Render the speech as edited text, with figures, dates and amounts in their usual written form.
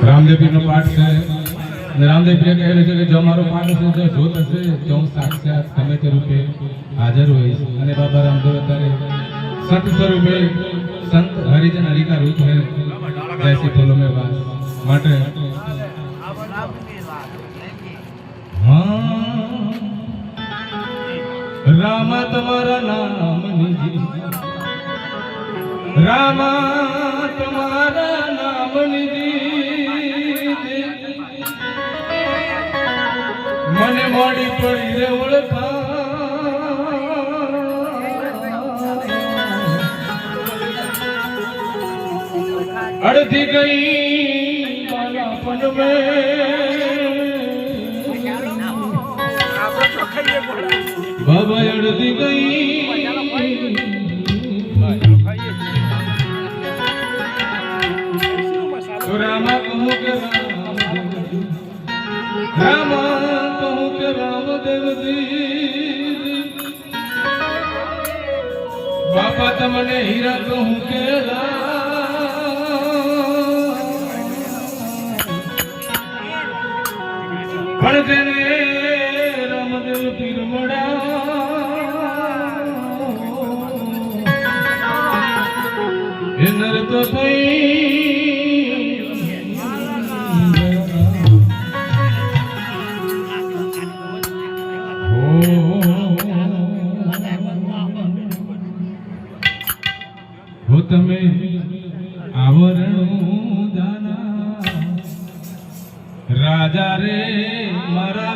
રામદેવ પીરનો પાઠ છે અને રામદેવ પીરે કહેલું છે કે જો મારો પાઠ હશે જો જોત હશે તો હું સાક્ષાત તમે તે રૂપે હાજર હોઈશ અને બાબા રામદેવ અત્યારે संत स्वरूपे संत हरिजन हरि का रूप है जैसे फूलों में वास माटे हाँ रामा तुम्हारा नाम निजी रामा तुम्हारा नाम निजी मने मोड़ी पड़ी रे ओळखा अड़ती गई बालापन में बाबा अड़ती गई तो रामा कहूँ के रामा कहूँ के रामदेव जी बापा तमने हीरा कहूँ के रामदेव पीर मड़ा नर तो हो तमे आवरण दाना राजा रे मारा